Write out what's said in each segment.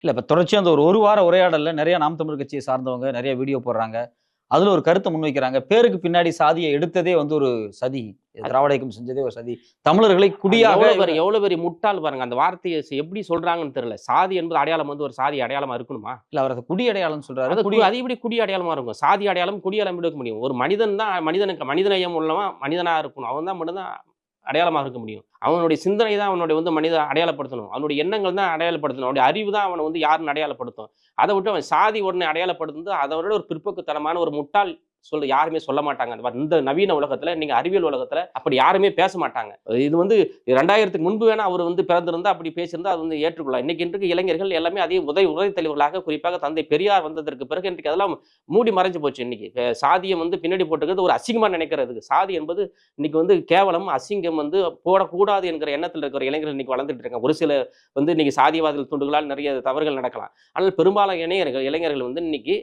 இல்ல இப்ப தொடர்ச்சியா அந்த ஒரு வார உரையாடல்ல நெறைய நாம் தமிழர் கட்சியை சார்ந்தவங்க நெறைய வீடியோ போடுறாங்க. அதுல ஒரு கருத்த முன்வைக்கிறாங்க. பேருக்கு பின்னாடி சாதிய எடுத்ததே வந்து ஒரு சதி. அது திராவிட இயக்கம் செஞ்சதே ஒரு சதி. தமிழர்களை அது குடியாக இவங்க எவ்வளோ பெரிய முட்டாள் பாருங்க. அந்த வார்த்தைய எப்படி சொல்றாங்கன்னு தெரியல. சாதி என்பது அடையாளம் வந்து ஒரு சாதி அடையாளமா இருக்கணுமா? இல்ல அவர் அத குடி அடையாளம்னு சொல்றாரு. அது அது எப்படி குடி அடையாளமா இருக்கும்? சாதி அடையாளம், குடி அடையாளம் எடுக்க முடியும். ஒரு மனிதன் தான் மனிதநேயம் உள்ளவன் மனிதனா இருக்கணும். அவன் தான் மட்டும் தான் அடையாளமாக இருக்க முடியும். அவனுடைய சிந்தனை தான் அவனுடைய வந்து மனித அடையாளப்படுத்தணும். அவனுடைய எண்ணங்கள் தான் அடையாளப்படுத்தணும். அவனுடைய அறிவு தான் அவன வந்து யாருன்னு அடையாளப்படுத்தும். அத விட்டு அவன் சாதி உடனே அடையாளப்படுத்துறது அதை விட ஒரு பிற்போக்குத்தனமான ஒரு முட்டாள் யாருமே சொல்ல மாட்டாங்க. இந்த நவீன உலகத்துல, நீங்க அறிவியல் உலகத்துல அப்படி யாருமே பேச மாட்டாங்க. இது வந்து 2000க்கு முன்பு வேணா அவர் வந்து பிறந்திருந்தா அப்படி பேசியிருந்தா அது வந்து ஏற்றுக்கொள்ளலாம். இன்னைக்கு இன்றைக்கு இளைஞர்கள் எல்லாமே அதே உரை தலைவர்களாக, குறிப்பாக தந்தை பெரியார் வந்ததற்கு பிறகு இன்றைக்கு அதெல்லாம் மூடி மறைஞ்சு போச்சு. இன்னைக்கு சாதியம் வந்து பின்னாடி போட்டுக்கிறது ஒரு அசிங்கமா நினைக்கிறது. சாதி என்பது இன்னைக்கு வந்து கேவலம், அசிங்கம் வந்து போடக்கூடாது என்கிற எண்ணத்தில் இருக்கிற இளைஞர்கள் இன்னைக்கு வளர்ந்துட்டு இருக்காங்க. ஒரு சில வந்து இன்னைக்கு சாதியவாதிகள் துண்டுகளால் நிறைய தவறுகள் நடக்கலாம். ஆனால் பெரும்பாலான இளைஞர்கள் வந்து இன்னைக்கு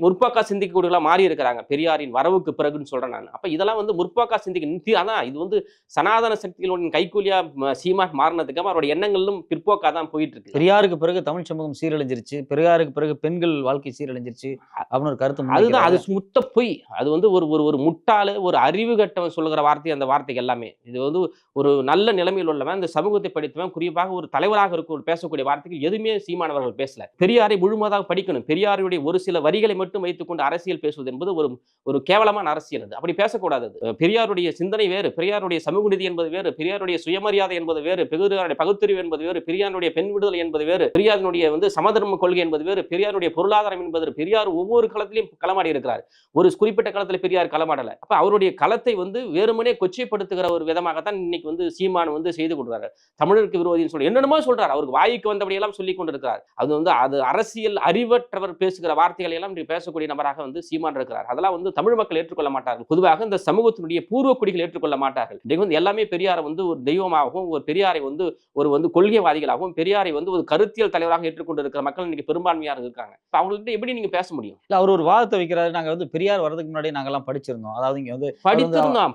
முற்போக்கா சிந்திக்கக்கூடியவர்களா மாறி இருக்கிறாங்க. பெரியாரின் வரவுக்கு பிறகுன்னு சொல்றேன் நான். அப்ப இதெல்லாம் வந்து முற்போக்கா சிந்திக்க அதான் இது வந்து சனாதன சக்திகளுடன் கைக்கூலியா சீமான் மாறினதுக்கு அவருடைய எண்ணங்களும் பிற்போக்கா தான் போயிட்டு இருக்கு. பெரியாருக்கு பிறகு தமிழ் சமூகம் சீரழிஞ்சிருச்சு. பெரியாருக்கு பிறகு பெண்கள் வாழ்க்கை சீரழிஞ்சிருச்சு அப்படின்னு ஒரு கருத்து அதுதான் அது முன்வைக்கிறாரு. சுத்த பொய். அது வந்து ஒரு ஒரு ஒரு முட்டாளு, ஒரு அறிவு கெட்டவன் சொல்லுகிற வார்த்தை அந்த வார்த்தைகள் எல்லாமே. இது வந்து ஒரு நல்ல நிலைமையில் உள்ளவன், இந்த சமூகத்தை படித்தவன், குறிப்பாக ஒரு தலைவராக பேசக்கூடிய வார்த்தைகள் எதுவுமே சீமான் அவர்கள் பேசல. பெரியாரை முழுவதாக படிக்கணும். பெரியாருடைய ஒரு சில வரிகளை மட்டும் வைத்துக்கொண்டு அரசியல் பேசுவது என்பது ஒரு ஒரு கேவலமான அரசியல். அது அப்படி பேசக்கூடாது. பெரியாருடைய சிந்தனை வேறு, பெரியாருடைய சமூக நீதி என்பது வேறு, பெரியாருடைய சுயமரியாதை என்பது வேறு, பெரியாருடைய பகுத்தறிவு என்பது வேறு, பெரியாருடைய பெண் விடுதலை என்பது வேறு, பெரியாருடைய வந்து சமதர்ம கொள்கை என்பது வேறு, பெரியாருடைய பொருளாதாரம் என்பது. பெரியார் ஒவ்வொரு களத்திலையும் களமாடி இருக்கிறார். ஒரு குறிப்பிட்ட களத்தில் பெரியார் களமாடல. அப்ப அவருடைய களத்தை வந்து வேறுமனே கொச்சைப்படுத்துகிற ஒரு விதமாகத்தான் இன்னைக்கு வந்து சீமான் வந்து செய்து கொடுறாரு. தமிழருக்கு விரோதின்னு சொல்லி என்னென்னமோ சொல்றாரு. அவருக்கு வாய்க்கு வந்தபடி எல்லாம் சொல்லிக் கொண்டிருக்கிறார். அது வந்து அது அரசியல் அறிவற்றவர் பேசுகிற வார்த்தைகளை எல்லாம் பேசக்கூடிய நபராக வந்து சீமான் இருக்கிறார். அதெல்லாம் வந்து தமிழ் மக்கள் ஏற்றுக்கொள்ள மாட்டார்கள். பொதுவாக இந்த சமூகத்தினுடைய பூர்வ குடிகள் ஏற்றுக்கொள்ள மாட்டார்கள். இன்னைக்கு வந்து எல்லாமே பெரியாரை வந்து ஒரு தெய்வமாகவும், ஒரு பெரியாரை வந்து ஒரு வந்து கொள்கைவாதிகளாகவும், பெரியாரை வந்து ஒரு கருத்தியல் தலைவராக ஏற்றுக்கொண்டு இருக்கிற மக்கள் இன்னைக்கு பெரும்பான்மையாக இருக்காங்க. அவங்கள்ட்ட எப்படி நீங்க பேச முடியும்? இல்ல அவர் ஒரு வாதத்தை வைக்கிறாரு. நாங்க வந்து பெரியார் வர்றதுக்கு முன்னாடி நாங்கெல்லாம் படிச்சிருந்தோம். அதாவது இங்க வந்து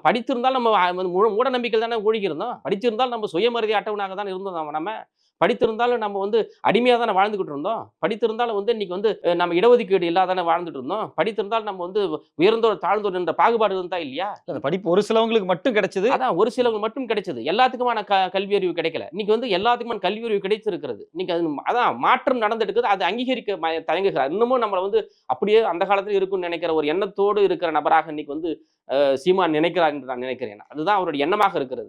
படித்திருந்தால் நம்ம மூட நம்பிக்கை தானே மூழ்கி இருந்தோம். படித்திருந்தால் நம்ம சுயமரியாதை அட்டவனாக தான் இருந்தோம். நம்ம படித்திருந்தாலும் நம்ம வந்து அடிமையா தானே வாழ்ந்துகிட்டு இருந்தோம். படித்திருந்தாலும் வந்து இன்னைக்கு வந்து நம்ம இடஒதுக்கீடு இல்லாதானே வாழ்ந்துட்டு இருந்தோம். படித்திருந்தால் நம்ம வந்து உயர்ந்தோர் தாழ்ந்தோர் என்ற பாகுபாடு இருந்தா இல்லையா? அந்த படிப்பு ஒரு சிலவங்களுக்கு மட்டும் கிடைச்சது. அதான் ஒரு சிலவங்க மட்டும் கிடைச்சது. எல்லாத்துக்குமான கல்வி அறிவு கிடைக்கல. இன்னைக்கு வந்து எல்லாத்துக்குமான கல்வி அறிவு கிடைச்சிருக்கிறது. இன்னைக்கு அதான் மாற்றம் நடந்துட்டு அது அங்கீகரிக்க தயங்குகிறார். இன்னமும் நம்மள வந்து அப்படியே அந்த காலத்துல இருக்கும்னு நினைக்கிற ஒரு எண்ணத்தோடு இருக்கிற நபராக இன்னைக்கு வந்து சீமான் நினைக்கிறார் என்று நான் நினைக்கிறேன். அதுதான் அவருடைய எண்ணமாக இருக்கிறது.